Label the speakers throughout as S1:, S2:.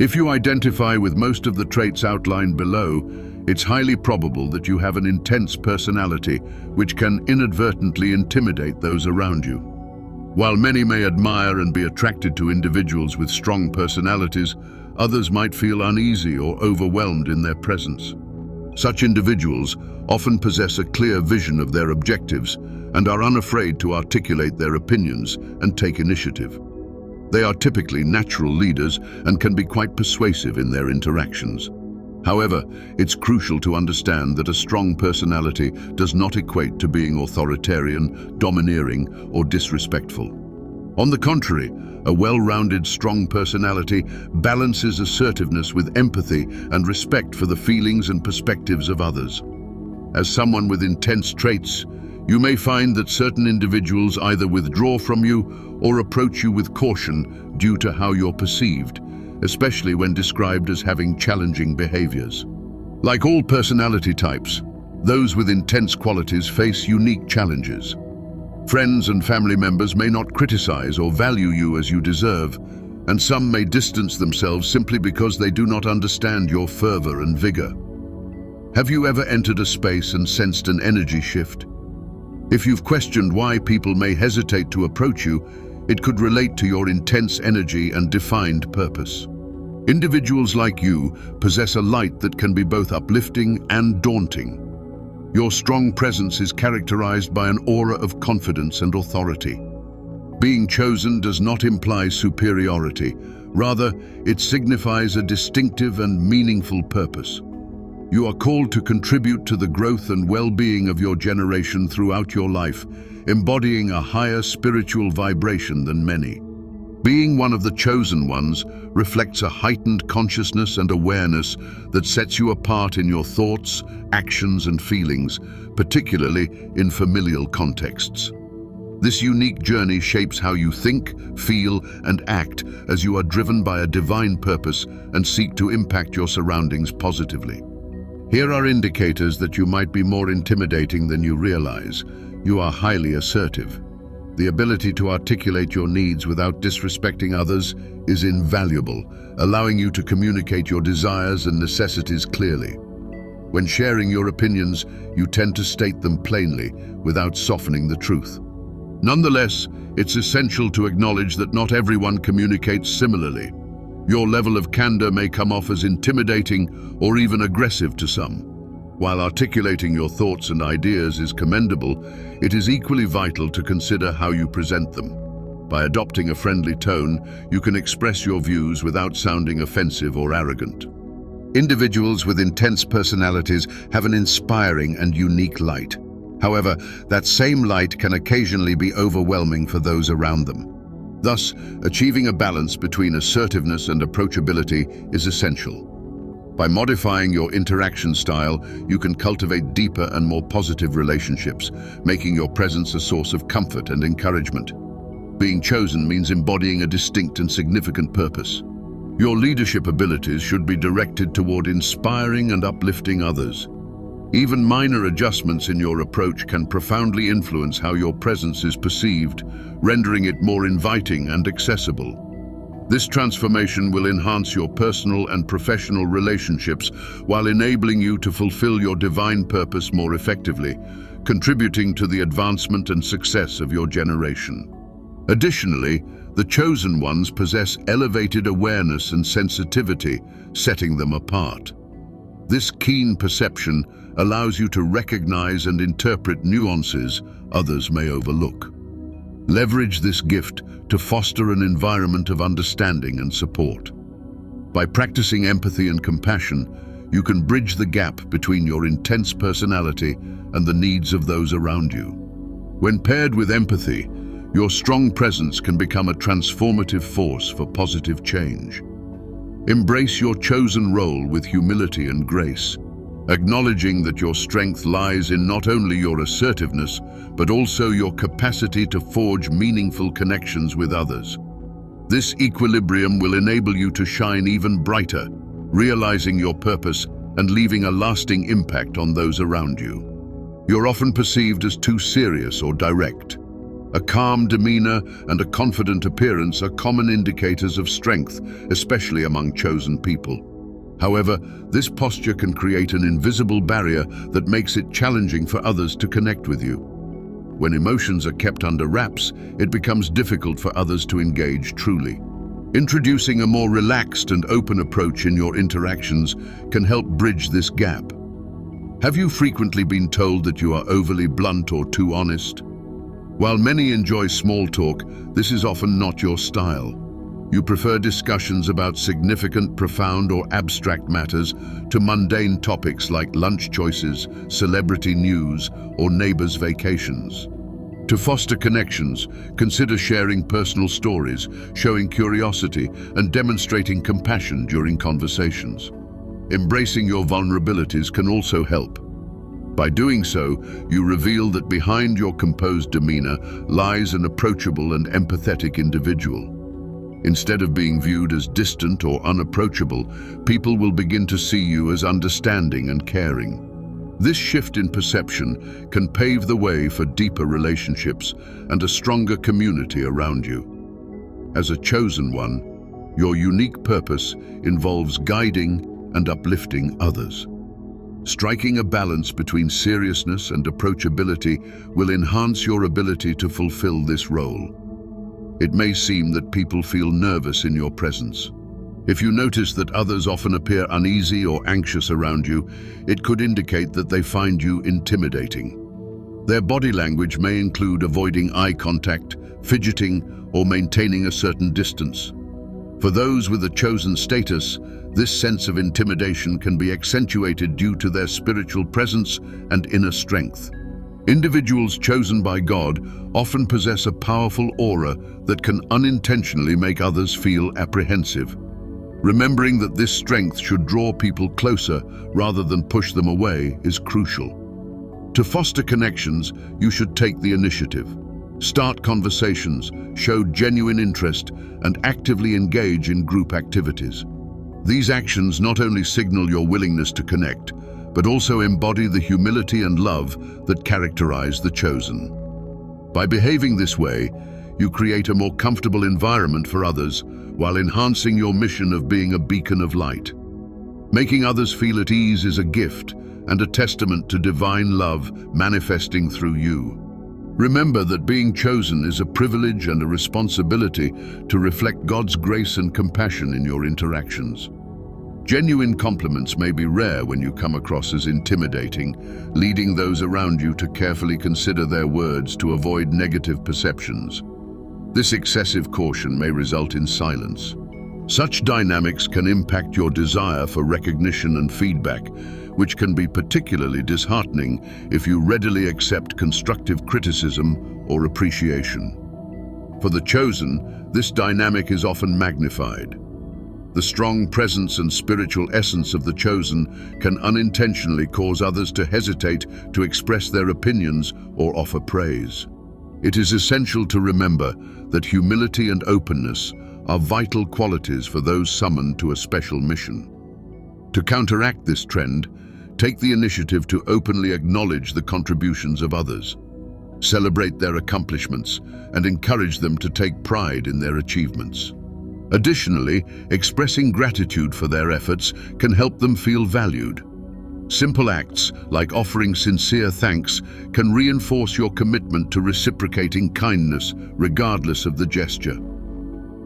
S1: If you identify with most of the traits outlined below, it's highly probable that you have an intense personality which can inadvertently intimidate those around you. While many may admire and be attracted to individuals with strong personalities, others might feel uneasy or overwhelmed in their presence. Such individuals often possess a clear vision of their objectives and are unafraid to articulate their opinions and take initiative. They are typically natural leaders and can be quite persuasive in their interactions. However, it's crucial to understand that a strong personality does not equate to being authoritarian, domineering, or disrespectful. On the contrary, a well-rounded, strong personality balances assertiveness with empathy and respect for the feelings and perspectives of others. As someone with intense traits, you may find that certain individuals either withdraw from you or approach you with caution due to how you're perceived, especially when described as having challenging behaviors. Like all personality types, those with intense qualities face unique challenges. Friends and family members may not criticize or value you as you deserve, and some may distance themselves simply because they do not understand your fervor and vigor. Have you ever entered a space and sensed an energy shift? If you've questioned why people may hesitate to approach you, it could relate to your intense energy and defined purpose. Individuals like you possess a light that can be both uplifting and daunting. Your strong presence is characterized by an aura of confidence and authority. Being chosen does not imply superiority. Rather, it signifies a distinctive and meaningful purpose. You are called to contribute to the growth and well-being of your generation throughout your life, embodying a higher spiritual vibration than many. Being one of the chosen ones reflects a heightened consciousness and awareness that sets you apart in your thoughts, actions, and feelings, particularly in familial contexts. This unique journey shapes how you think, feel, and act as you are driven by a divine purpose and seek to impact your surroundings positively. Here are indicators that you might be more intimidating than you realize. You are highly assertive. The ability to articulate your needs without disrespecting others is invaluable, allowing you to communicate your desires and necessities clearly. When sharing your opinions, you tend to state them plainly, without softening the truth. Nonetheless, it's essential to acknowledge that not everyone communicates similarly. Your level of candor may come off as intimidating or even aggressive to some. While articulating your thoughts and ideas is commendable, it is equally vital to consider how you present them. By adopting a friendly tone, you can express your views without sounding offensive or arrogant. Individuals with intense personalities have an inspiring and unique light. However, that same light can occasionally be overwhelming for those around them. Thus, achieving a balance between assertiveness and approachability is essential. By modifying your interaction style, you can cultivate deeper and more positive relationships, making your presence a source of comfort and encouragement. Being chosen means embodying a distinct and significant purpose. Your leadership abilities should be directed toward inspiring and uplifting others. Even minor adjustments in your approach can profoundly influence how your presence is perceived, rendering it more inviting and accessible. This transformation will enhance your personal and professional relationships while enabling you to fulfill your divine purpose more effectively, contributing to the advancement and success of your generation. Additionally, the chosen ones possess elevated awareness and sensitivity, setting them apart. This keen perception allows you to recognize and interpret nuances others may overlook. Leverage this gift to foster an environment of understanding and support. By practicing empathy and compassion, you can bridge the gap between your intense personality and the needs of those around you. When paired with empathy, your strong presence can become a transformative force for positive change. Embrace your chosen role with humility and grace, acknowledging that your strength lies in not only your assertiveness, but also your capacity to forge meaningful connections with others. This equilibrium will enable you to shine even brighter, realizing your purpose and leaving a lasting impact on those around you. You're often perceived as too serious or direct. A calm demeanor and a confident appearance are common indicators of strength, especially among chosen people. However, this posture can create an invisible barrier that makes it challenging for others to connect with you. When emotions are kept under wraps, it becomes difficult for others to engage truly. Introducing a more relaxed and open approach in your interactions can help bridge this gap. Have you frequently been told that you are overly blunt or too honest? While many enjoy small talk, this is often not your style. You prefer discussions about significant, profound, or abstract matters to mundane topics like lunch choices, celebrity news, or neighbors' vacations. To foster connections, consider sharing personal stories, showing curiosity, and demonstrating compassion during conversations. Embracing your vulnerabilities can also help. By doing so, you reveal that behind your composed demeanor lies an approachable and empathetic individual. Instead of being viewed as distant or unapproachable, people will begin to see you as understanding and caring. This shift in perception can pave the way for deeper relationships and a stronger community around you. As a chosen one, your unique purpose involves guiding and uplifting others. Striking a balance between seriousness and approachability will enhance your ability to fulfill this role. It may seem that people feel nervous in your presence. If you notice that others often appear uneasy or anxious around you, it could indicate that they find you intimidating. Their body language may include avoiding eye contact, fidgeting, or maintaining a certain distance. For those with a chosen status, this sense of intimidation can be accentuated due to their spiritual presence and inner strength. Individuals chosen by God often possess a powerful aura that can unintentionally make others feel apprehensive. Remembering that this strength should draw people closer rather than push them away is crucial. To foster connections, you should take the initiative. Start conversations, show genuine interest, and actively engage in group activities. These actions not only signal your willingness to connect, but also embody the humility and love that characterize the chosen. By behaving this way, you create a more comfortable environment for others while enhancing your mission of being a beacon of light. Making others feel at ease is a gift and a testament to divine love manifesting through you. Remember that being chosen is a privilege and a responsibility to reflect God's grace and compassion in your interactions. Genuine compliments may be rare when you come across as intimidating, leading those around you to carefully consider their words to avoid negative perceptions. This excessive caution may result in silence. Such dynamics can impact your desire for recognition and feedback, which can be particularly disheartening if you readily accept constructive criticism or appreciation. For the chosen, this dynamic is often magnified. The strong presence and spiritual essence of the chosen can unintentionally cause others to hesitate to express their opinions or offer praise. It is essential to remember that humility and openness are vital qualities for those summoned to a special mission. To counteract this trend, take the initiative to openly acknowledge the contributions of others. Celebrate their accomplishments and encourage them to take pride in their achievements. Additionally, expressing gratitude for their efforts can help them feel valued. Simple acts, like offering sincere thanks, can reinforce your commitment to reciprocating kindness, regardless of the gesture.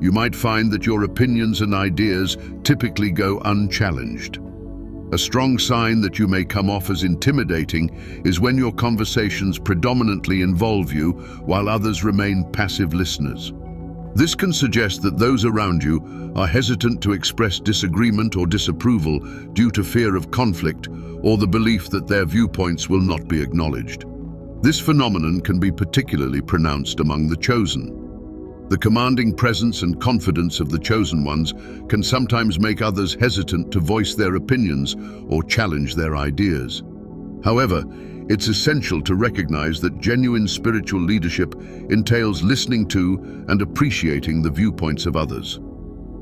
S1: You might find that your opinions and ideas typically go unchallenged. A strong sign that you may come off as intimidating is when your conversations predominantly involve you while others remain passive listeners. This can suggest that those around you are hesitant to express disagreement or disapproval due to fear of conflict or the belief that their viewpoints will not be acknowledged. This phenomenon can be particularly pronounced among the chosen. The commanding presence and confidence of the chosen ones can sometimes make others hesitant to voice their opinions or challenge their ideas. However, it's essential to recognize that genuine spiritual leadership entails listening to and appreciating the viewpoints of others.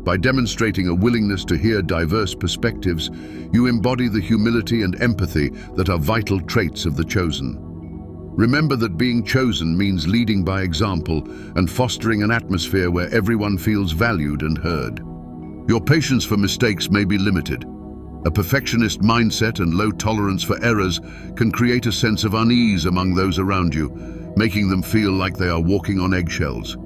S1: By demonstrating a willingness to hear diverse perspectives, you embody the humility and empathy that are vital traits of the chosen. Remember that being chosen means leading by example and fostering an atmosphere where everyone feels valued and heard. Your patience for mistakes may be limited. A perfectionist mindset and low tolerance for errors can create a sense of unease among those around you, making them feel like they are walking on eggshells.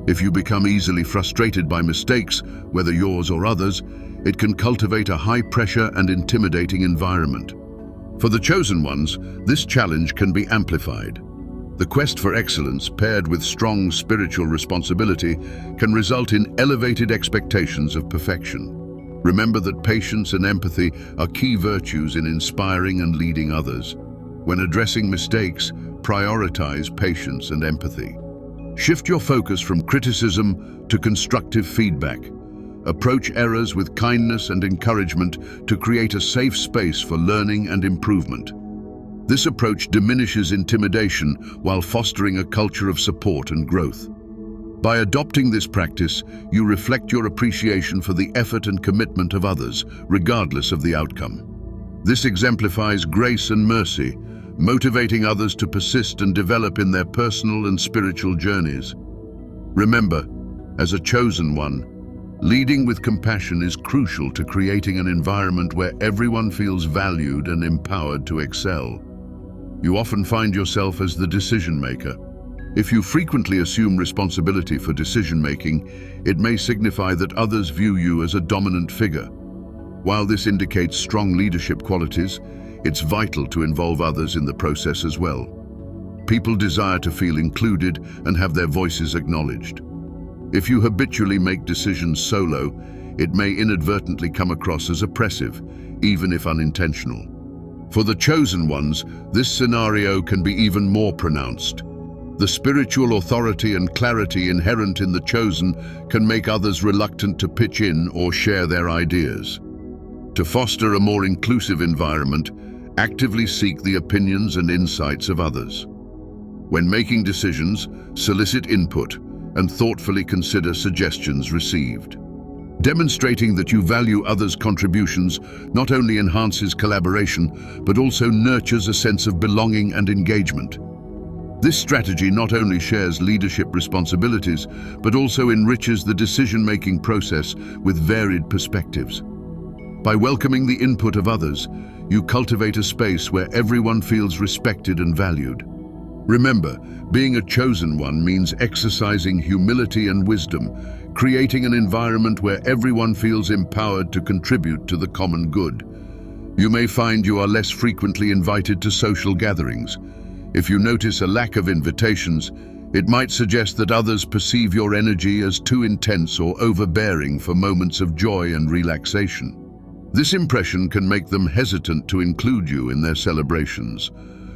S1: If you become easily frustrated by mistakes, whether yours or others, it can cultivate a high-pressure and intimidating environment. For the chosen ones, this challenge can be amplified. The quest for excellence, paired with strong spiritual responsibility, can result in elevated expectations of perfection. Remember that patience and empathy are key virtues in inspiring and leading others. When addressing mistakes, prioritize patience and empathy. Shift your focus from criticism to constructive feedback. Approach errors with kindness and encouragement to create a safe space for learning and improvement. This approach diminishes intimidation while fostering a culture of support and growth. By adopting this practice, you reflect your appreciation for the effort and commitment of others, regardless of the outcome. This exemplifies grace and mercy, motivating others to persist and develop in their personal and spiritual journeys. Remember, as a chosen one, leading with compassion is crucial to creating an environment where everyone feels valued and empowered to excel. You often find yourself as the decision maker. If you frequently assume responsibility for decision-making, it may signify that others view you as a dominant figure. While this indicates strong leadership qualities, it's vital to involve others in the process as well. People desire to feel included and have their voices acknowledged. If you habitually make decisions solo, it may inadvertently come across as oppressive, even if unintentional. For the chosen ones, this scenario can be even more pronounced. The spiritual authority and clarity inherent in the chosen can make others reluctant to pitch in or share their ideas. To foster a more inclusive environment, actively seek the opinions and insights of others. When making decisions, solicit input and thoughtfully consider suggestions received. Demonstrating that you value others' contributions not only enhances collaboration, but also nurtures a sense of belonging and engagement. This strategy not only shares leadership responsibilities, but also enriches the decision-making process with varied perspectives. By welcoming the input of others, you cultivate a space where everyone feels respected and valued. Remember, being a chosen one means exercising humility and wisdom, creating an environment where everyone feels empowered to contribute to the common good. You may find you are less frequently invited to social gatherings. If you notice a lack of invitations, it might suggest that others perceive your energy as too intense or overbearing for moments of joy and relaxation. This impression can make them hesitant to include you in their celebrations.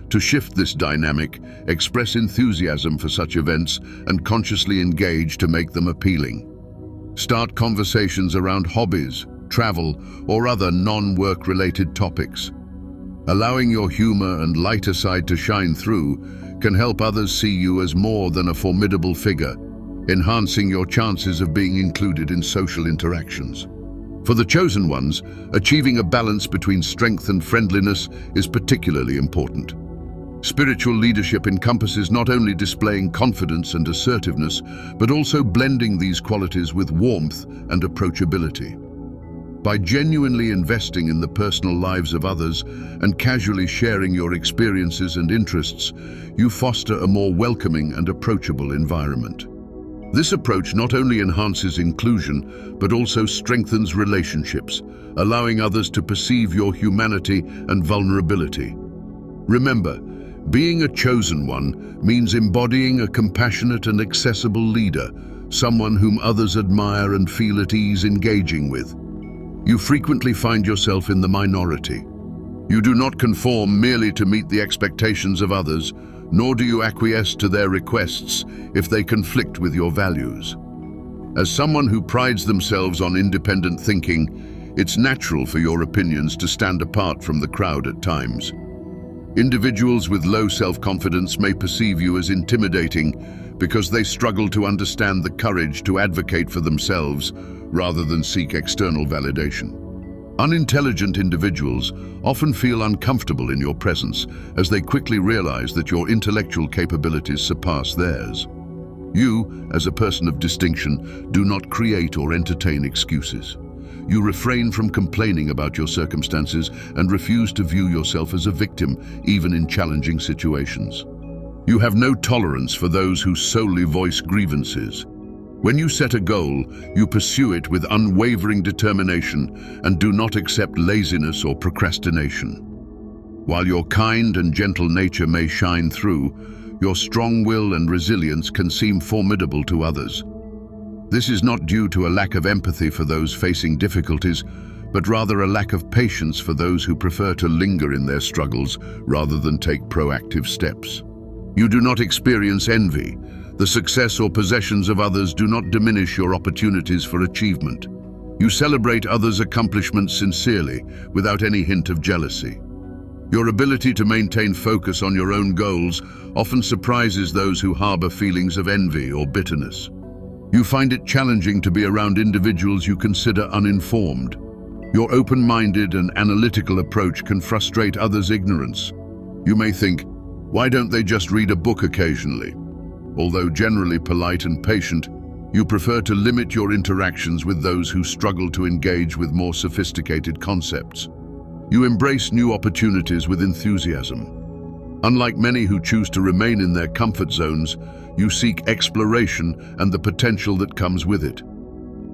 S1: To shift this dynamic, express enthusiasm for such events and consciously engage to make them appealing. Start conversations around hobbies, travel, or other non-work-related topics. Allowing your humor and lighter side to shine through can help others see you as more than a formidable figure, enhancing your chances of being included in social interactions. For the chosen ones, achieving a balance between strength and friendliness is particularly important. Spiritual leadership encompasses not only displaying confidence and assertiveness, but also blending these qualities with warmth and approachability. By genuinely investing in the personal lives of others and casually sharing your experiences and interests, you foster a more welcoming and approachable environment. This approach not only enhances inclusion, but also strengthens relationships, allowing others to perceive your humanity and vulnerability. Remember, being a chosen one means embodying a compassionate and accessible leader, someone whom others admire and feel at ease engaging with. You frequently find yourself in the minority. You do not conform merely to meet the expectations of others, nor do you acquiesce to their requests if they conflict with your values. As someone who prides themselves on independent thinking, it's natural for your opinions to stand apart from the crowd at times. Individuals with low self-confidence may perceive you as intimidating because they struggle to understand the courage to advocate for themselves rather than seek external validation. Unintelligent individuals often feel uncomfortable in your presence as they quickly realize that your intellectual capabilities surpass theirs. You, as a person of distinction, do not create or entertain excuses. You refrain from complaining about your circumstances and refuse to view yourself as a victim, even in challenging situations. You have no tolerance for those who solely voice grievances. When you set a goal, you pursue it with unwavering determination and do not accept laziness or procrastination. While your kind and gentle nature may shine through, your strong will and resilience can seem formidable to others. This is not due to a lack of empathy for those facing difficulties, but rather a lack of patience for those who prefer to linger in their struggles rather than take proactive steps. You do not experience envy. The success or possessions of others do not diminish your opportunities for achievement. You celebrate others' accomplishments sincerely, without any hint of jealousy. Your ability to maintain focus on your own goals often surprises those who harbor feelings of envy or bitterness. You find it challenging to be around individuals you consider uninformed. Your open-minded and analytical approach can frustrate others' ignorance. You may think, why don't they just read a book occasionally? Although generally polite and patient, you prefer to limit your interactions with those who struggle to engage with more sophisticated concepts. You embrace new opportunities with enthusiasm. Unlike many who choose to remain in their comfort zones, you seek exploration and the potential that comes with it.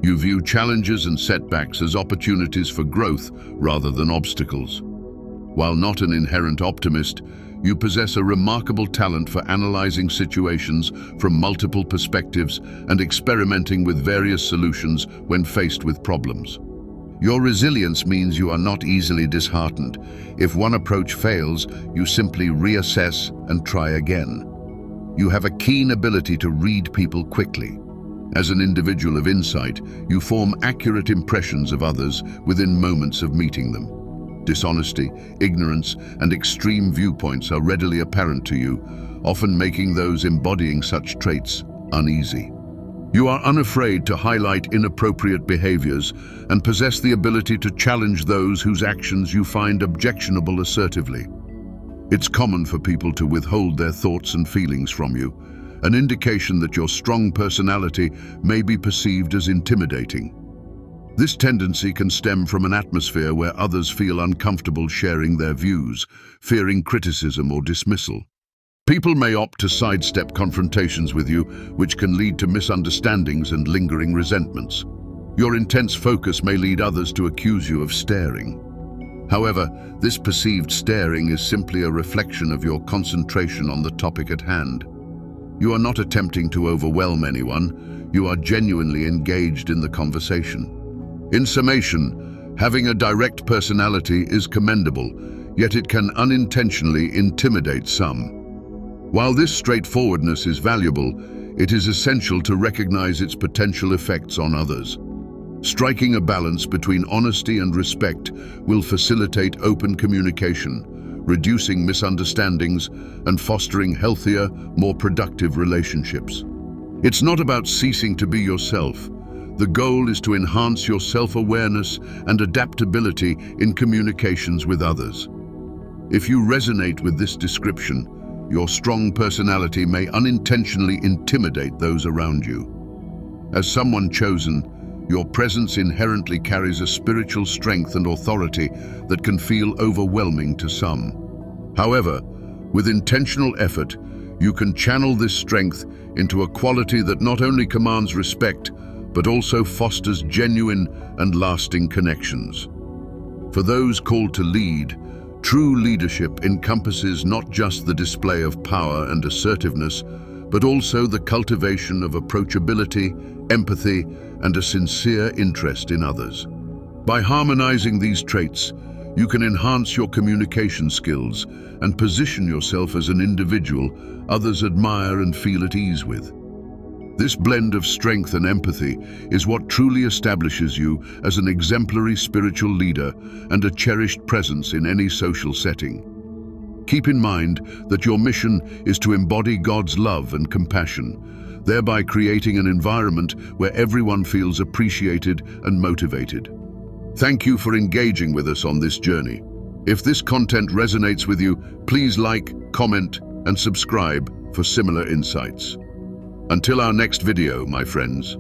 S1: You view challenges and setbacks as opportunities for growth rather than obstacles. While not an inherent optimist, you possess a remarkable talent for analyzing situations from multiple perspectives and experimenting with various solutions when faced with problems. Your resilience means you are not easily disheartened. If one approach fails, you simply reassess and try again. You have a keen ability to read people quickly. As an individual of insight, you form accurate impressions of others within moments of meeting them. Dishonesty, ignorance, and extreme viewpoints are readily apparent to you, often making those embodying such traits uneasy. You are unafraid to highlight inappropriate behaviors and possess the ability to challenge those whose actions you find objectionable assertively. It's common for people to withhold their thoughts and feelings from you, an indication that your strong personality may be perceived as intimidating. This tendency can stem from an atmosphere where others feel uncomfortable sharing their views, fearing criticism or dismissal. People may opt to sidestep confrontations with you, which can lead to misunderstandings and lingering resentments. Your intense focus may lead others to accuse you of staring. However, this perceived staring is simply a reflection of your concentration on the topic at hand. You are not attempting to overwhelm anyone, you are genuinely engaged in the conversation. In summation, having a direct personality is commendable, yet it can unintentionally intimidate some. While this straightforwardness is valuable, it is essential to recognize its potential effects on others. Striking a balance between honesty and respect will facilitate open communication, reducing misunderstandings and fostering healthier, more productive relationships. It's not about ceasing to be yourself. The goal is to enhance your self-awareness and adaptability in communications with others. If you resonate with this description, your strong personality may unintentionally intimidate those around you. As someone chosen, your presence inherently carries a spiritual strength and authority that can feel overwhelming to some. However, with intentional effort, you can channel this strength into a quality that not only commands respect, but also fosters genuine and lasting connections. For those called to lead, true leadership encompasses not just the display of power and assertiveness, but also the cultivation of approachability, empathy, and a sincere interest in others. By harmonizing these traits, you can enhance your communication skills and position yourself as an individual others admire and feel at ease with. This blend of strength and empathy is what truly establishes you as an exemplary spiritual leader and a cherished presence in any social setting. Keep in mind that your mission is to embody God's love and compassion, thereby creating an environment where everyone feels appreciated and motivated. Thank you for engaging with us on this journey. If this content resonates with you, please like, comment, and subscribe for similar insights. Until our next video, my friends.